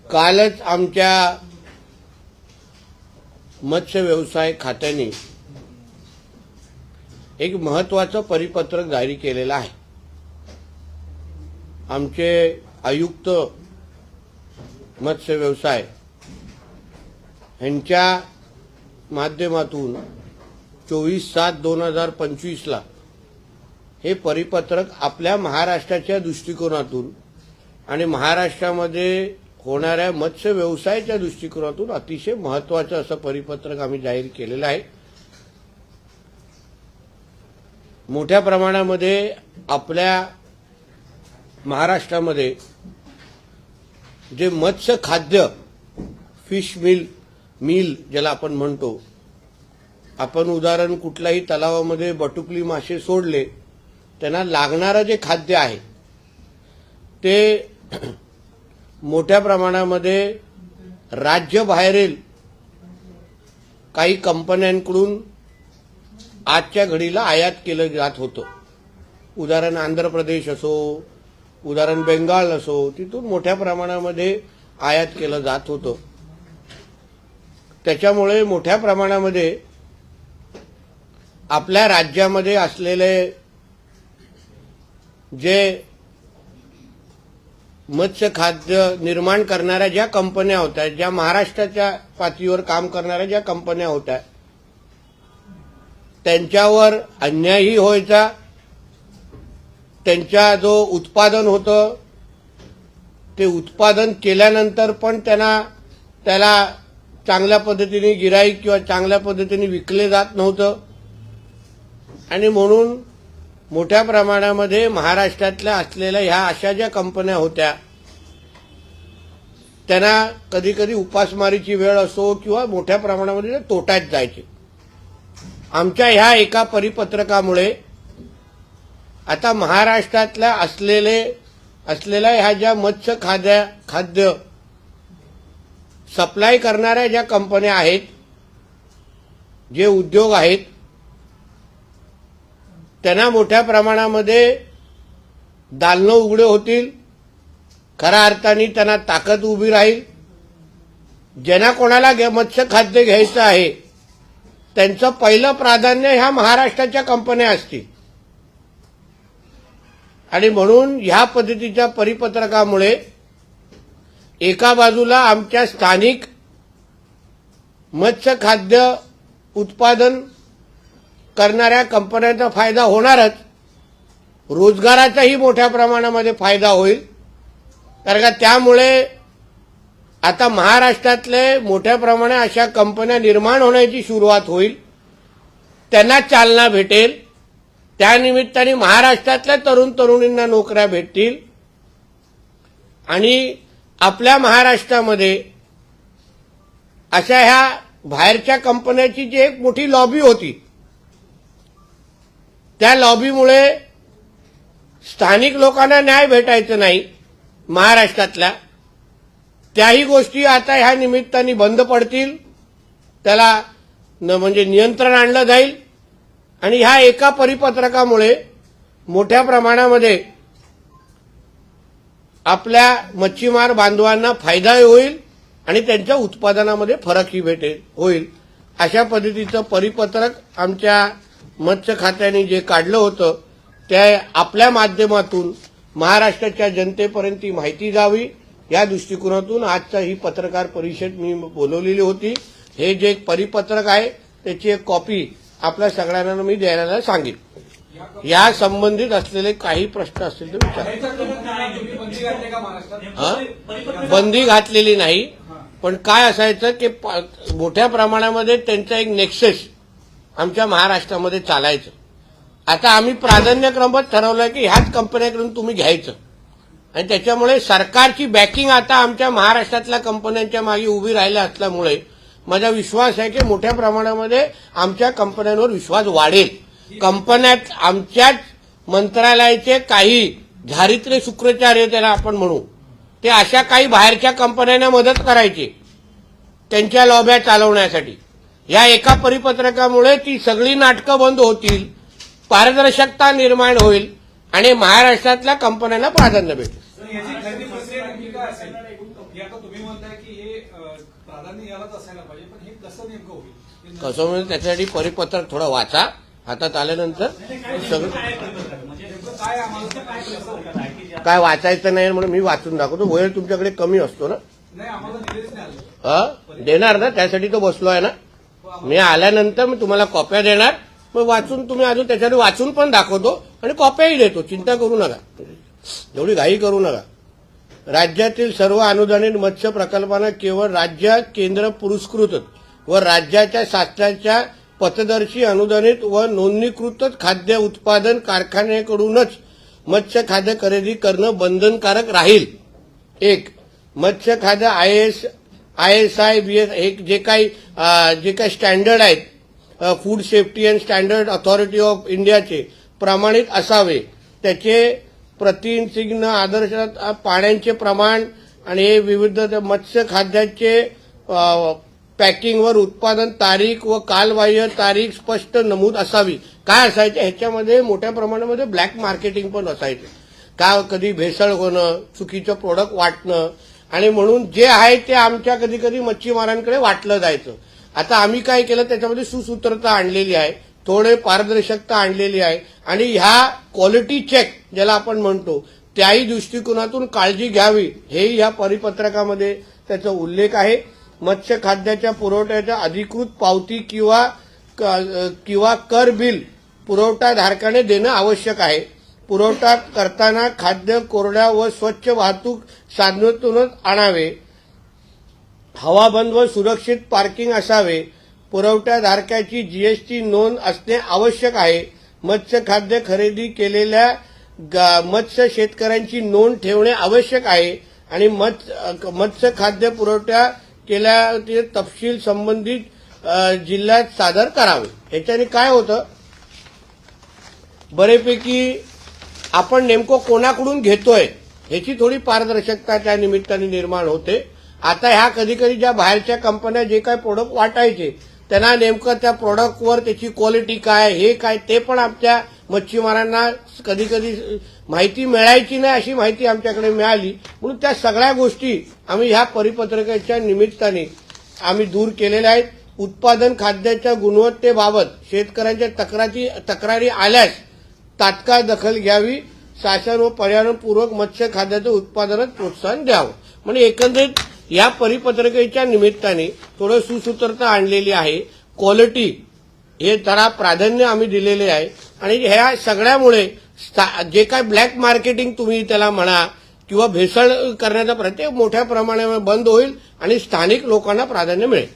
कालच आमच्या मत्स्य व्यवसाय खात्याने एक महत्त्वाचं परिपत्रक जारी केलेलं आहे। आमचे आयुक्त मत्स्य व्यवसाय यांच्या माध्यमातून 24/7/2025 ला हे परिपत्रक आपल्या महाराष्ट्राच्या दृष्टिकोनातून आणि महाराष्ट्रामध्ये होणाऱ्या मत्स्य व्यवसायाच्या दृष्टिकोनातून अतिशय महत्त्वाचं असं परिपत्रक आम्ही जाहीर केलेलं आहे। मोठ्या प्रमाणामध्ये आपल्या महाराष्ट्रामध्ये जे मत्स्य खाद्य फिश मिल ज्याला आपण म्हणतो, आपण उदाहरण कुठल्याही तलावामध्ये बटुकली मासे सोडले त्यांना लागणारं जे खाद्य आहे ते मोठ्या प्रमाणामध्ये राज्याबाहेरील काही कंपन्यांकडून आजच्या घडीला आयात केलं जात होतं। उदाहरण आंध्र प्रदेश असो, उदाहरण बेंगाल असो, तिथून मोठ्या प्रमाणामध्ये आयात केलं जात होतं। त्याच्यामुळे मोठ्या प्रमाणामध्ये आपल्या राज्यामध्ये असलेले जे मत्स्य खाद्य निर्माण करणाऱ्या ज्या कंपन्या होत्या, ज्या महाराष्ट्राच्या पातळीवर काम करणाऱ्या ज्या कंपन्या होत्या, त्यांच्यावर अन्यायही व्हायचा। त्यांच्या जो उत्पादन होतं ते उत्पादन केल्यानंतर पण त्याला चांगल्या पद्धतीने गिऱ्हाईक किंवा चांगल्या पद्धतीने विकले जात नव्हतं आणि म्हणून मोठ्या प्रमाणामध्ये महाराष्ट्रातल्या असलेल्या ह्या अशा ज्या कंपन्या होत्या त्यांना कधी कधी उपासमारीची वेळ असो किंवा मोठ्या प्रमाणामध्ये तोट्यात जायचे। आमच्या ह्या एका परिपत्रकामुळे आता महाराष्ट्रातल्या असलेल्या ह्या ज्या मत्स्य खाद्य सप्लाय करणाऱ्या ज्या कंपन्या आहेत, जे उद्योग आहेत, त्यांना मोठ्या प्रमाणामध्ये दालनं उघडे होतील। खऱ्या अर्थाने त्यांना ताकद उभी राहील। ज्यांना कोणाला मत्स्य खाद्य घ्यायचं आहे त्यांचं पहिलं प्राधान्य ह्या महाराष्ट्राच्या कंपन्या असतील आणि म्हणून ह्या पद्धतीच्या परिपत्रकामुळे एका बाजूला आमच्या स्थानिक मत्स्य खाद्य उत्पादन करणाऱ्या कंपन्यांचा फायदा होणारच, रोजगाराचाही मोठ्या प्रमाणामध्ये फायदा होईल। कारण का त्यामुळे आता महाराष्ट्रातले मोठ्या प्रमाणात अशा कंपन्या निर्माण होण्याची सुरुवात होईल, त्यांना चालना भेटेल। त्यानिमित्ताने महाराष्ट्रातल्या तरुण तरुणींना नोकऱ्या भेटतील आणि आपल्या महाराष्ट्रामध्ये अशा ह्या बाहेरच्या कंपन्याची जी एक मोठी लॉबी होती, त्या लॉबीमुळे स्थानिक लोकांना न्याय भेटायचं नाही महाराष्ट्रातल्या, त्याही गोष्टी आता ह्या निमित्ताने बंद पडतील। त्याला म्हणजे नियंत्रण आणलं जाईल आणि ह्या एका परिपत्रकामुळे मोठ्या प्रमाणामध्ये आपल्या मच्छीमार बांधवांना फायदाही होईल आणि त्यांच्या उत्पादनामध्ये फरकही होईल। अशा पद्धतीचं परिपत्रक आमच्या मत्स्य खात्याने जे काढलं होतं ते आपल्या माध्यमातून महाराष्ट्राच्या जनतेपर्यंत ही माहिती जावी या दृष्टिकोनातून आजचा ही पत्रकार परिषद मी बोलवलेली होती। हे जे एक परिपत्रक आहे त्याची एक कॉपी आपल्या सगळ्यांना मी द्यायला सांगेन। या संबंधित असलेले काही प्रश्न असतील तर विचारा। बंदी घातलेली नाही, पण काय असायचं की मोठ्या प्रमाणामध्ये त्यांचा एक नेक्सस आमच्या महाराष्ट्रामध्ये चालायचं। आता आम्ही प्राधान्यक्रमात ठरवलं की ह्याच कंपन्यांकडून तुम्ही घ्यायचं आणि त्याच्यामुळे सरकारची बॅकिंग आता आमच्या महाराष्ट्रातल्या कंपन्यांच्या मागे उभी राहिल्या असल्यामुळे माझा विश्वास आहे की मोठ्या प्रमाणामध्ये आमच्या कंपन्यांवर विश्वास वाढेल। कंपन्यात आमच्याच मंत्रालयाचे काही झारित्र्य शुक्राचार्य त्याला आपण म्हणू, ते अशा काही बाहेरच्या कंपन्यांना मदत करायचे त्यांच्या लॉब्या चालवण्यासाठी। या एका परिपत्रकामुळे ती सगळी नाटकं बंद होतील, पारदर्शकता निर्माण होईल आणि महाराष्ट्रातल्या कंपन्यांना प्राधान्य भेटेल। कसं म्हणजे त्याच्यासाठी परिपत्रक थोडं वाचा, हातात आल्यानंतर सगळं काय वाचायचं नाही म्हणून मी वाचून दाखवतो. वेळ तुमच्याकडे कमी असतो ना, देणार ना, त्यासाठी तो बसलो आहे ना. मी आल्यानंतर मी तुम्हाला कॉप्या देणार, मग वाचून तुम्ही अजून त्याच्यावर वाचून पण दाखवतो आणि कॉप्याही देतो. चिंता करू नका, एवढी घाई करू नका. राज्यातील सर्व अनुदानित मत्स्य प्रकल्पांना केवळ राज्य केंद्र पुरस्कृत व राज्याच्या शासनाच्या पथदर्शी अनुदानित व नोंदणीकृत खाद्य उत्पादन कारखान्याकडूनच मत्स्य खाद्य खरेदी करणं बंधनकारक राहील. एक, मत्स्य खाद्य ISI BS हे जे काही स्टँडर्ड आहेत, food safety and standard authority of इंडियाचे प्रमाणित असावे. त्याचे प्रतिचिन्ह, आदर्श पाण्याचे प्रमाण आणि हे विविध मत्स्य खाद्याचे पॅकिंगवर उत्पादन तारीख व कालबाह्य तारीख स्पष्ट नमूद असावी. काय असायचे ह्याच्यामध्ये मोठ्या प्रमाणामध्ये ब्लॅक मार्केटिंग पण असायचे. का कधी भेसळ होणं, चुकीचं प्रोडक्ट वाटणं, आणि म्हणून जे आहे ते आमच्या कधी कधी मच्छीमारांकडे वाटलं जायचं. आता आम्ही काय केलं, त्याच्यामध्ये सुसूत्रता आणलेली आहे, थोडे पारदर्शकता आणलेली आहे आणि ह्या क्वालिटी चेक ज्याला आपण म्हणतो त्याही दृष्टिकोनातून काळजी घ्यावी, हेही ह्या परिपत्रकामध्ये त्याचा उल्लेख आहे. मत्स्य खाद्याच्या पुरवठ्याच्या अधिकृत पावती किंवा कर बिल पुरवठाधारकाने देणं आवश्यक आहे. पुरवठा करताना खाद्य कोरड्या व स्वच्छ वाहतूक साधनातूनच आणावे. हवाबंद व सुरक्षित पार्किंग असावे. पुरवठाधारकाची GST नोंद असणे आवश्यक आहे. मत्स्य खाद्य खरेदी केलेल्या मत्स्य शेतकऱ्यांची नोंद ठेवणे आवश्यक आहे आणि मत्स्य खाद्य पुरवठा केल्याचे तपशील संबंधित जिल्ह्यात सादर करावे. याच्याने काय होतं, बरेपैकी आपण नेमकं कोणाकडून घेतोय ह्याची थोडी पारदर्शकता त्या निमित्ताने निर्माण होते. आता ह्या कधी कधी ज्या बाहेरच्या कंपन्या जे काही प्रोडक्ट वाटायचे त्यांना नेमकं त्या प्रोडक्टवर त्याची क्वालिटी काय, हे काय, ते पण आमच्या मच्छीमारांना कधी कधी माहिती मिळायची नाही, अशी माहिती आमच्याकडे मिळाली. म्हणून त्या सगळ्या गोष्टी आम्ही ह्या परिपत्रकाच्या निमित्ताने आम्ही दूर केलेल्या आहेत. उत्पादन खाद्याच्या गुणवत्तेबाबत शेतकऱ्यांच्या तक्रारी आल्यास तात्काळ दखल घ्यावी. शासन व पर्यावरणपूर्वक मत्स्य खाद्याचं उत्पादनात प्रोत्साहन द्यावं. म्हणजे एकंदरीत या परिपत्रकाच्या निमित्ताने थोडं सुसूत्रता आणलेली आहे. क्वालिटी हे जरा प्राधान्य आम्ही दिलेले आहे आणि ह्या सगळ्यामुळे जे काय ब्लॅक मार्केटिंग तुम्ही त्याला म्हणा किंवा भेसळ करण्याचा प्रयत्न मोठ्या प्रमाणावर बंद होईल आणि स्थानिक लोकांना प्राधान्य मिळेल.